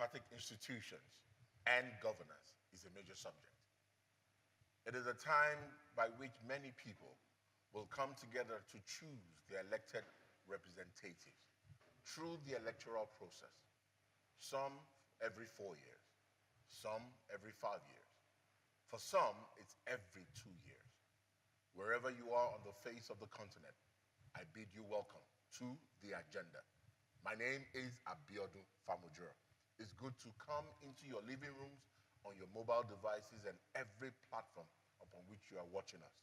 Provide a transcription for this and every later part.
democratic institutions and governance is a major subject. It is a time by which many people will come together to choose their elected representatives through the electoral process, some every 4 years, some every 5 years. For some, it's every 2 years. Wherever you are on the face of the continent, I bid you welcome to the agenda. My name is Abiodun Famujura. It's good to come into your living rooms, on your mobile devices, and every platform upon which you are watching us.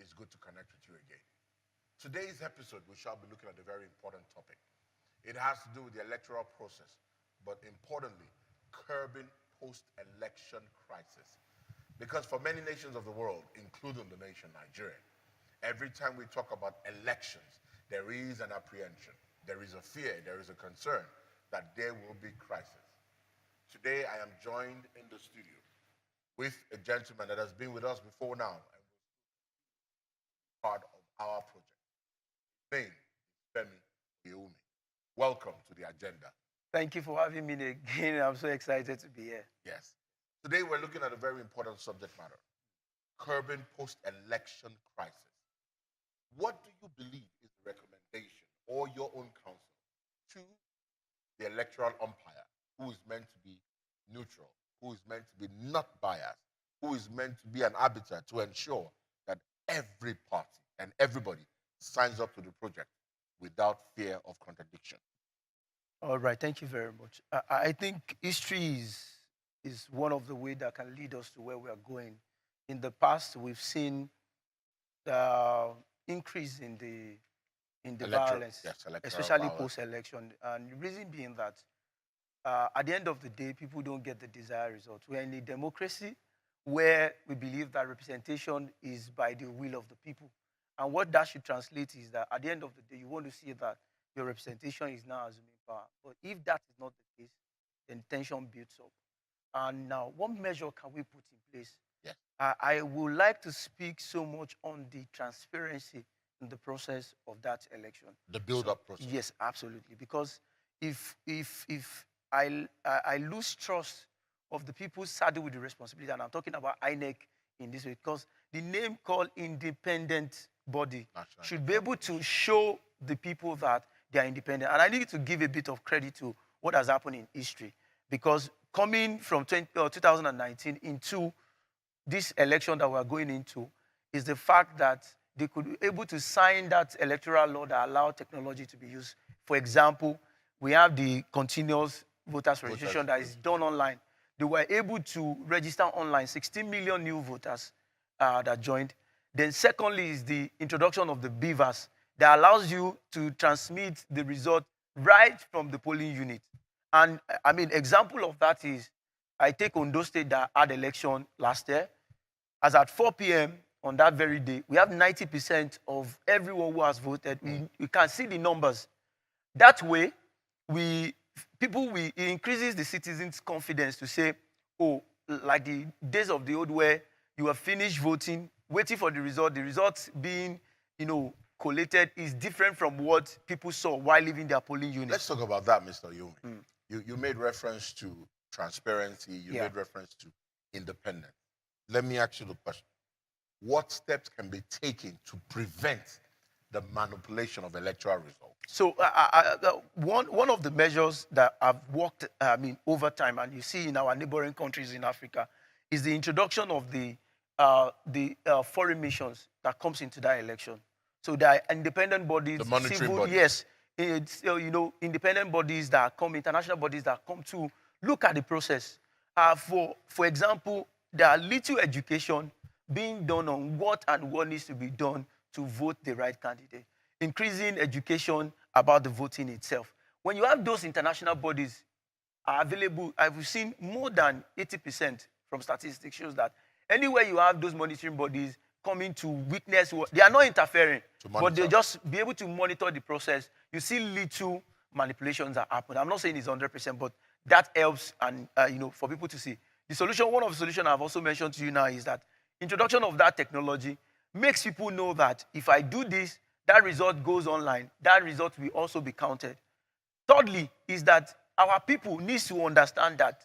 It's good to connect with you again. Today's episode, we shall be looking at a very important topic. It has to do with the electoral process, but importantly, curbing post-election crisis. Because for many nations of the world, including the nation Nigeria, every time we talk about elections, there is an apprehension, there is a fear, there is a concern that there will be crisis. Today, I am joined in the studio with a gentleman that has been with us before now and was part of our project. His name is Femi Oyewunmi. Welcome to the agenda. Thank you for having me again. I'm so excited to be here. Yes. Today, we're looking at a very important subject matter, curbing post-election crisis. What do you believe is the recommendation or your own counsel to the electoral umpire who is meant to be neutral, who is meant to be not biased, who is meant to be an arbiter to ensure that every party and everybody signs up to the project without fear of contradiction? All right, thank you very much. I think history is one of the ways that can lead us to where we are going. In the past, we've seen the increase in the violence, yes, especially violence. post-election. And the reason being that at the end of the day, people don't get the desired result. We're in a democracy where we believe that representation is by the will of the people. And what that should translate is that at the end of the day, you want to see that your representation is now assuming power. But if that is not the case, then tension builds up. And now, what measure can we put in place? Yes. I would like to speak so much on the transparency in the process of that election. The build-up process. Yes, absolutely. Because if I lose trust of the people saddled with the responsibility, and I'm talking about INEC in this way, because the name called independent body should be able to show the people that they are independent. And I need to give a bit of credit to what has happened in history, because coming from 2019 into this election that we're going into is the fact that they could be able to sign that electoral law that allowed technology to be used. For example, we have the continuous voters registration that is done online. They were able to register online 16 million new voters that joined. Then secondly is the introduction of the beavers that allows you to transmit the result right from the polling unit. And I mean, example of that is, I take Ondo State that had election last year. As at 4 p.m. on that very day, we have 90% of everyone who has voted. We can see the numbers. That way, it increases the citizens' confidence to say, oh, like the days of the old where you have finished voting, waiting for the results being, collated is different from what people saw while leaving their polling unit. Let's talk about that, Mr. Oyewunmi. You made reference to transparency. You made reference to independence. Let me ask you the question. What steps can be taken to prevent the manipulation of electoral results? So one of the measures that have worked over time, and you see in our neighboring countries in Africa, is the introduction of the foreign missions that comes into that election. So there are independent bodies, the monitoring bodies. Yes, it's, independent bodies that come, international bodies that come to look at the process. For example, there are little education being done on what needs to be done to vote the right candidate. Increasing education about the voting itself. When you have those international bodies are available, I've seen more than 80% from statistics shows that anywhere you have those monitoring bodies coming to witness, they are not interfering, but they just be able to monitor the process. You see little manipulations that happen. I'm not saying it's 100%, but that helps, and for people to see. The solution, one of the solutions I've also mentioned to you now is that introduction of that technology makes people know that if I do this, that result goes online, that result will also be counted. Thirdly is that our people need to understand that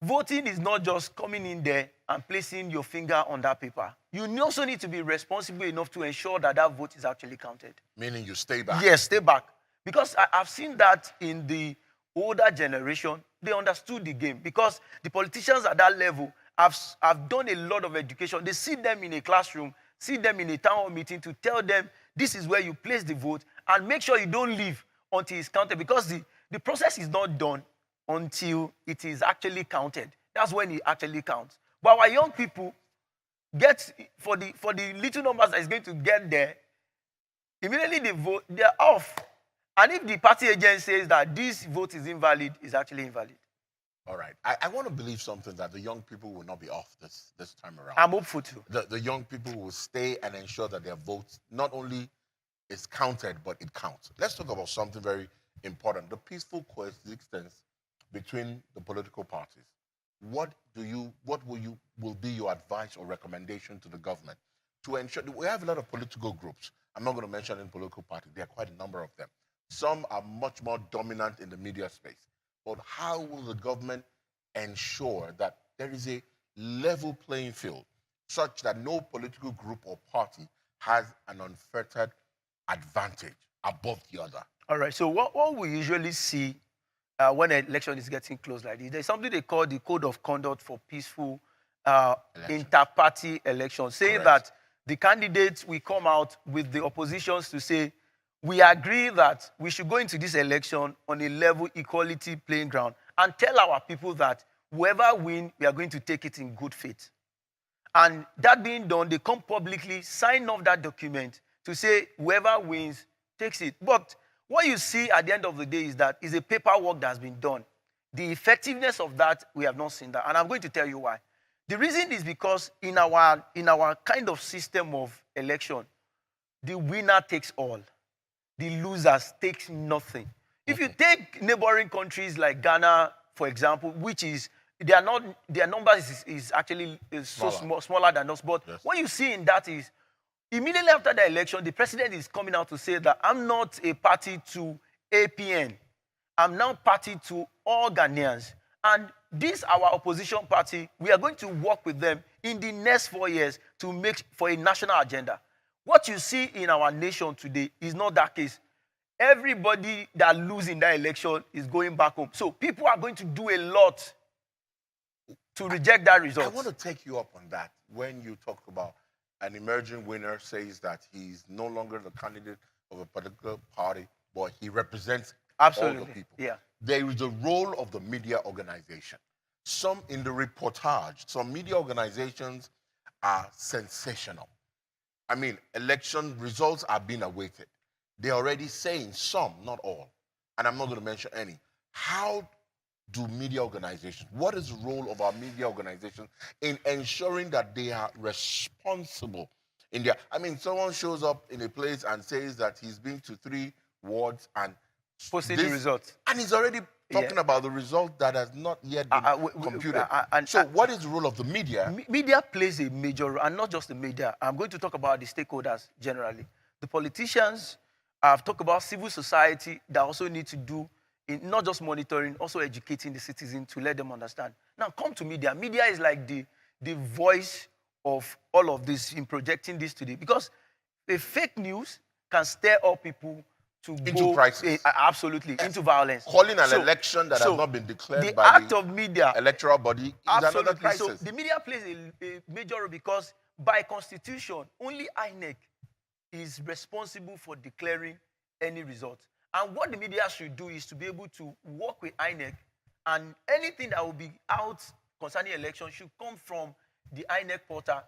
voting is not just coming in there and placing your finger on that paper. You also need to be responsible enough to ensure that that vote is actually counted. Meaning you stay back. Yes, stay back. Because I've seen that in the older generation, they understood the game. Because the politicians at that level have done a lot of education. They see them in a classroom, see them in a town hall meeting to tell them this is where you place the vote and make sure you don't leave until it's counted. Because the process is not done until it is actually counted. That's when it actually counts. But our young people get, for the little numbers that is going to get there, immediately they vote, they're off. And if the party agent says that this vote is invalid, it's actually invalid. All right. I want to believe something, that the young people will not be off this time around. I'm hopeful too. The young people will stay and ensure that their vote not only is counted, but it counts. Let's talk about something very important: the peaceful coexistence between the political parties. What will be your advice or recommendation to the government to ensure that we have a lot of political groups? I'm not going to mention any political party. There are quite a number of them. Some are much more dominant in the media space. But how will the government ensure that there is a level playing field such that no political group or party has an unfettered advantage above the other? All right. So what we usually see when an election is getting close like this, there's something they call the Code of Conduct for Peaceful Inter-Party Elections, saying Correct. that the candidates will come out with the oppositions to say, we agree that we should go into this election on a level equality playing ground and tell our people that whoever wins, we are going to take it in good faith. And that being done, they come publicly, sign off that document to say whoever wins takes it. But what you see at the end of the day is that it's a paperwork that's been done. The effectiveness of that, we have not seen that. And I'm going to tell you why. The reason is because in our kind of system of election, the winner takes all. The losers takes nothing. If you take neighboring countries like Ghana, for example, which is their numbers is actually smaller than us. But Yes. what you see in that is immediately after the election, the president is coming out to say that I'm not a party to APN. I'm now party to all Ghanaians. And this, our opposition party, we are going to work with them in the next 4 years to make for a national agenda. What you see in our nation today is not that case. Everybody that loses in that election is going back home. So people are going to do a lot to reject that result. I want to take you up on that when you talk about an emerging winner says that he's no longer the candidate of a particular party, but he represents all the people. Yeah. There is a role of the media organization. Some in the reportage, some media organizations are sensational. I mean, election results are being awaited. They're already saying some, not all, and I'm not going to mention any. How do media organizations, what is the role of our media organizations in ensuring that they are responsible in their, I mean, someone shows up in a place and says that he's been to 3 wards and posting the results. And he's already talking about the result that has not yet been computed. So what is the role of the media? Media plays a major role, and not just the media. I'm going to talk about the stakeholders generally. The politicians, I've talked about civil society that also need to do in not just monitoring, also educating the citizen to let them understand. Now come to media. Media is like the voice of all of this in projecting this today. Because a fake news can stir up people to into crisis. Absolutely, into violence. Calling an election that has not been declared by act of media, electoral body is another crisis. So the media plays a major role because by constitution, only INEC is responsible for declaring any result. And what the media should do is to be able to work with INEC, and anything that will be out concerning election should come from the INEC portal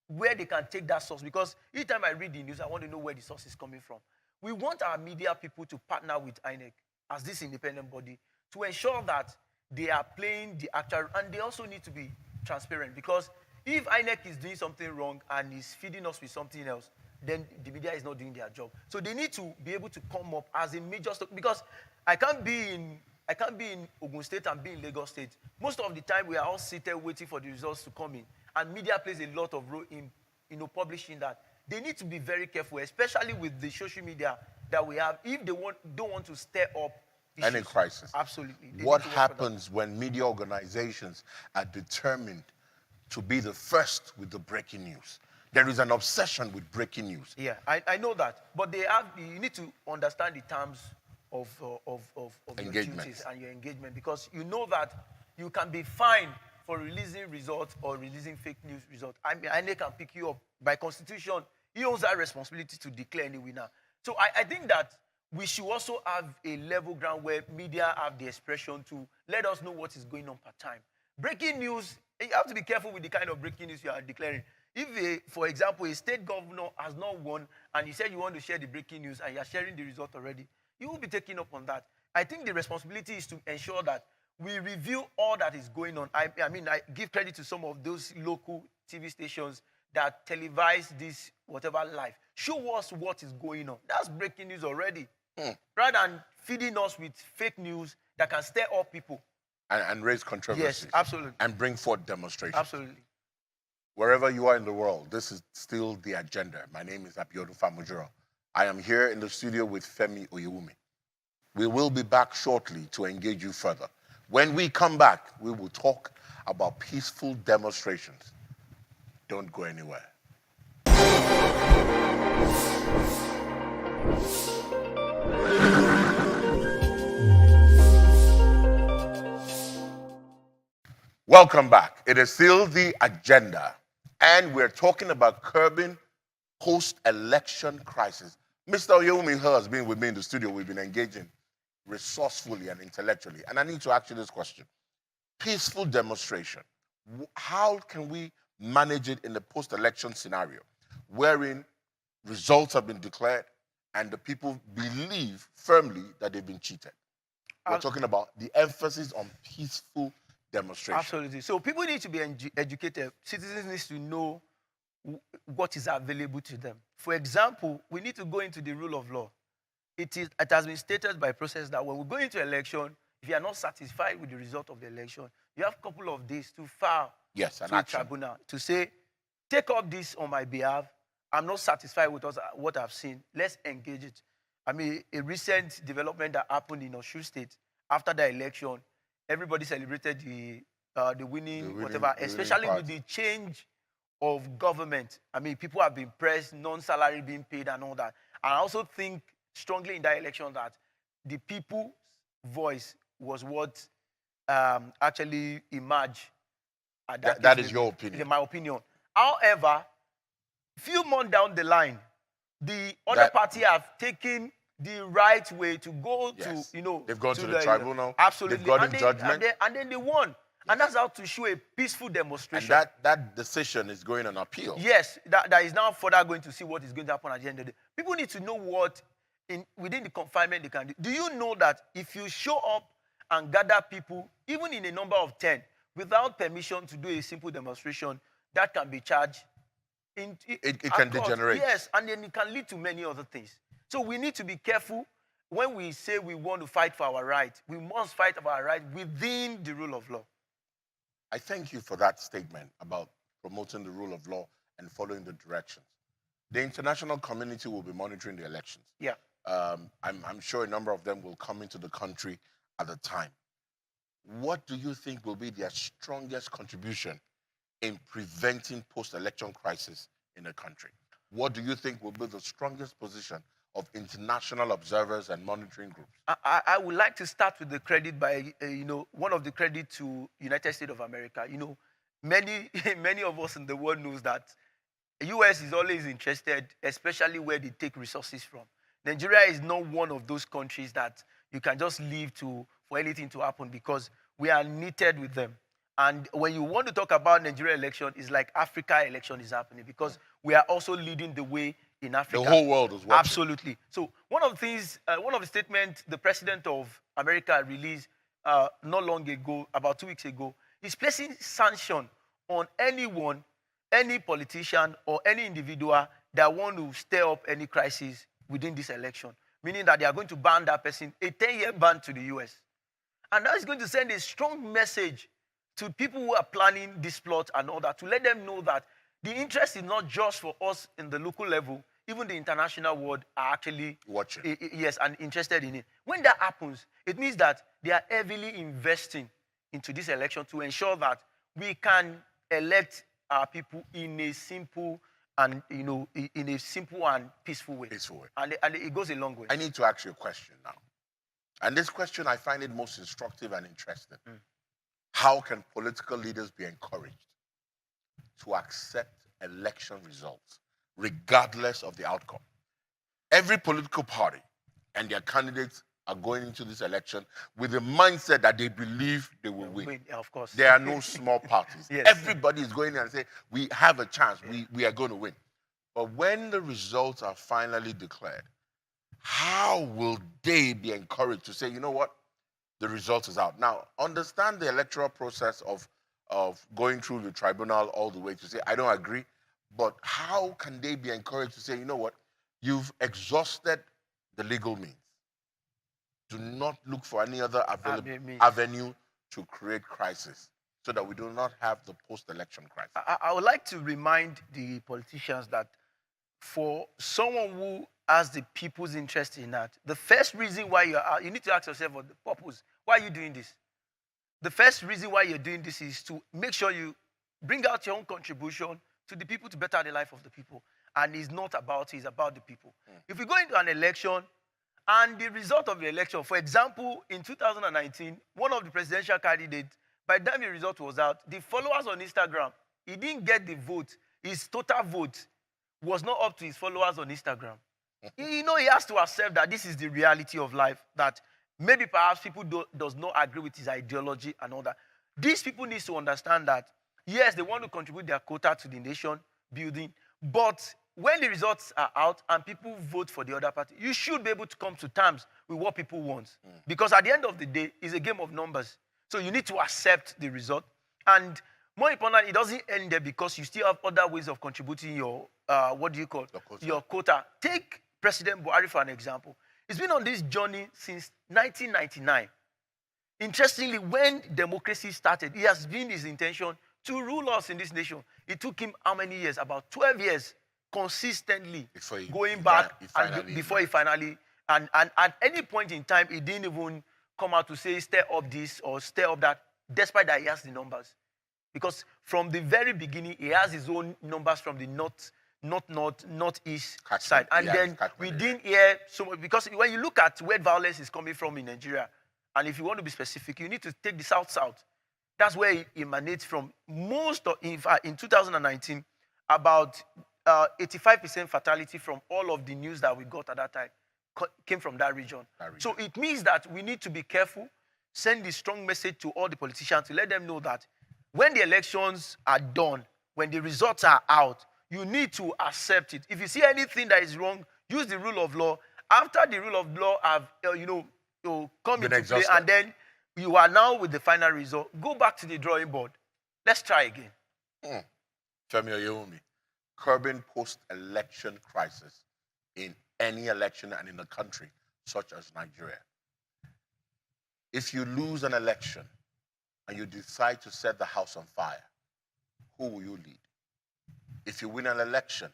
where they can take that source. Because each time I read the news, I want to know where the source is coming from. We want our media people to partner with INEC as this independent body to ensure that they are playing the actual, and they also need to be transparent, because if INEC is doing something wrong and is feeding us with something else, then the media is not doing their job. So they need to be able to come up as a major stock, because I can't be in Ogun State and be in Lagos State. Most of the time we are all seated waiting for the results to come in, and media plays a lot of role in publishing that. They need to be very careful, especially with the social media that we have. If they don't want to stir up any issues. crisis. Absolutely. They What need to work for that. happens when media organizations are determined to be the first with the breaking news? There is an obsession with breaking news. Yeah, I know that. But you need to understand the terms of your Engagement. duties and your engagement, because you know that you can be fined for releasing results or releasing fake news results. I mean, INEC can pick you up. By constitution, he owns that responsibility to declare any winner. So I think that we should also have a level ground where media have the expression to let us know what is going on per time. Breaking news, you have to be careful with the kind of breaking news you are declaring. If, for example, a state governor has not won and you said you want to share the breaking news and you are sharing the result already, you will be taking up on that. I think the responsibility is to ensure that we review all that is going on. I mean, I give credit to some of those local TV stations that televise this whatever live. Show us what is going on. That's breaking news already. Rather than feeding us with fake news that can stir up people. And raise controversies. Yes, absolutely. And bring forth demonstrations. Absolutely. Wherever you are in the world, this is still the agenda. My name is Abiodun Famujiro. I am here in the studio with Femi Oyewunmi. We will be back shortly to engage you further. When we come back, we will talk about peaceful demonstrations. Don't go anywhere. Welcome back. It is still the agenda, and we're talking about curbing post-election crisis. Mr. Oyewunmi has been with me in the studio. We've been engaging resourcefully and intellectually. And I need to ask you this question. Peaceful demonstration. How can we manage it in the post-election scenario, wherein results have been declared and the people believe firmly that they've been cheated? We're talking about the emphasis on peaceful demonstration. Absolutely. So people need to be educated. Citizens need to know what is available to them. For example, we need to go into the rule of law. It has been stated by process that when we go into election, if you are not satisfied with the result of the election, you have a couple of days to file an to action. a tribunal to say, take up this on my behalf. I'm not satisfied with what I've seen. Let's engage it. I mean, a recent development that happened in Osun State after the election, everybody celebrated the winning whatever, especially with the change of government. I mean, people have been pressed, non-salary being paid and all that. And I also think strongly in that election that the people's voice was what actually emerged at that. That is your opinion. In my opinion. However, few months down the line, the other party have taken the right way to go to, they've gone to the tribunal. Absolutely. They've gotten judgment. And then they won. And that's how to show a peaceful demonstration. And that decision is going on appeal. Yes, that is now further going to see what is going to happen at the end of the day. People need to know what, within the confinement they can do. Do you know that if you show up and gather people, even in a number of 10, without permission to do a simple demonstration, that can be charged? It can degenerate. Yes, and then it can lead to many other things. So we need to be careful when we say we want to fight for our rights. We must fight for our rights within the rule of law. I thank you for that statement about promoting the rule of law and following the directions. The international community will be monitoring the elections. Yeah. I'm sure a number of them will come into the country at the time. What do you think will be their strongest contribution in preventing post-election crisis in the country? What do you think will be the strongest position of international observers and monitoring groups? I would like to start with the credit by, one of the credit to United States of America. Many of us in the world knows that the U.S. is always interested, especially where they take resources from. Nigeria is not one of those countries that you can just leave for anything to happen, because we are knitted with them. And when you want to talk about Nigeria election, it's like Africa election is happening, because we are also leading the way in Africa. The whole world is watching. Absolutely. So one of the statements the president of America released not long ago, about 2 weeks ago, is placing sanction on anyone, any politician or any individual that want to stir up any crisis within this election, meaning that they are going to ban that person, a 10-year ban to the U.S. And that is going to send a strong message to people who are planning this plot and all that, to let them know that the interest is not just for us in the local level, even the international world are actually Watching. yes, and interested in it. When that happens, it means that they are heavily investing into this election to ensure that we can elect our people in a simple and in a simple and peaceful way. Peaceful way. And it goes a long way. I need to ask you a question now. And this question, I find it most instructive and interesting. How can political leaders be encouraged to accept election results, regardless of the outcome? Every political party and their candidates are going into this election with the mindset that they believe they will win. Yeah, of course. There are no small parties. Yes. Everybody is going in and saying, we have a chance, we are going to win. But when the results are finally declared, how will they be encouraged to say, you know what, the result is out? Now, understand the electoral process of going through the tribunal all the way to say, I don't agree, but how can they be encouraged to say, you know what, you've exhausted the legal means. Do not look for any other avenue to create crisis so that we do not have the post-election crisis. I would like to remind the politicians that for someone who has the people's interest in that, the first reason why you need to ask yourself what the purpose. Why are you doing this? The first reason why you're doing this is to make sure you bring out your own contribution to the people to better the life of the people. And it's not about it, it's about the people. If we go into an election and the result of the election, for example, in 2019, one of the presidential candidates, by the time the result was out, the followers on Instagram, he didn't get the vote. His total vote was not up to his followers on Instagram. He has to accept that this is the reality of life, that maybe perhaps people does not agree with his ideology and all that. These people need to understand that, yes, they want to contribute their quota to the nation building, but when the results are out and people vote for the other party, you should be able to come to terms with what people want. Because at the end of the day, it's a game of numbers. So you need to accept the result. And more importantly, it doesn't end there because you still have other ways of contributing your, your quota. Take President Buhari for an example. He's been on this journey since 1999. Interestingly, when democracy started, it has been his intention to rule us in this nation. It took him how many years? About 12 years. Consistently going back before he finally and at any point in time he didn't even come out to say stir up this or stir up that, despite that he has the numbers, because from the very beginning he has his own numbers from the northeast side, and then we didn't hear so much, because when you look at where violence is coming from in Nigeria, and if you want to be specific, you need to take the south. That's where it emanates from. Most of, in fact, in 2019, about 85% fatality from all of the news that we got at that time came from that region. So it means that we need to be careful, send a strong message to all the politicians to let them know that when the elections are done, when the results are out, you need to accept it. If you see anything that is wrong, use the rule of law. After the rule of law have, come into play, and then you are now with the final result, go back to the drawing board. Let's try again. Femi Oyewunmi, curbing post-election crisis in any election and in a country such as Nigeria. If you lose an election and you decide to set the house on fire, who will you lead? If you win an election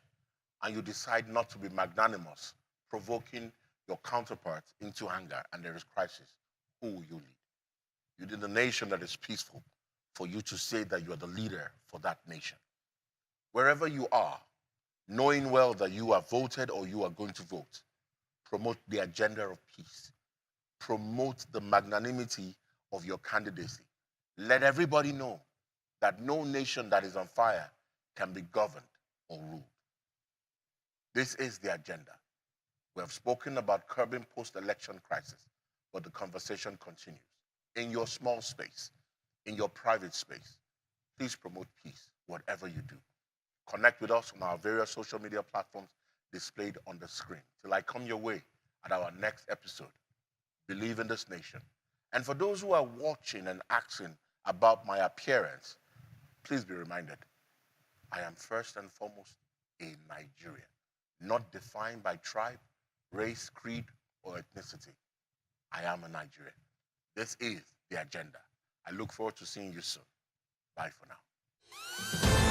and you decide not to be magnanimous, provoking your counterparts into anger and there is crisis, who will you lead? You need a nation that is peaceful for you to say that you are the leader for that nation. Wherever you are, knowing well that you are voted or you are going to vote, promote the agenda of peace. Promote the magnanimity of your candidacy. Let everybody know that no nation that is on fire can be governed or ruled. This is the agenda. We have spoken about curbing post-election crisis, but the conversation continues. In your small space, in your private space, please promote peace, whatever you do. Connect with us on our various social media platforms displayed on the screen. Till I come your way at our next episode, believe in this nation. And for those who are watching and asking about my appearance, please be reminded, I am first and foremost a Nigerian, not defined by tribe, race, creed, or ethnicity. I am a Nigerian. This is the agenda. I look forward to seeing you soon. Bye for now.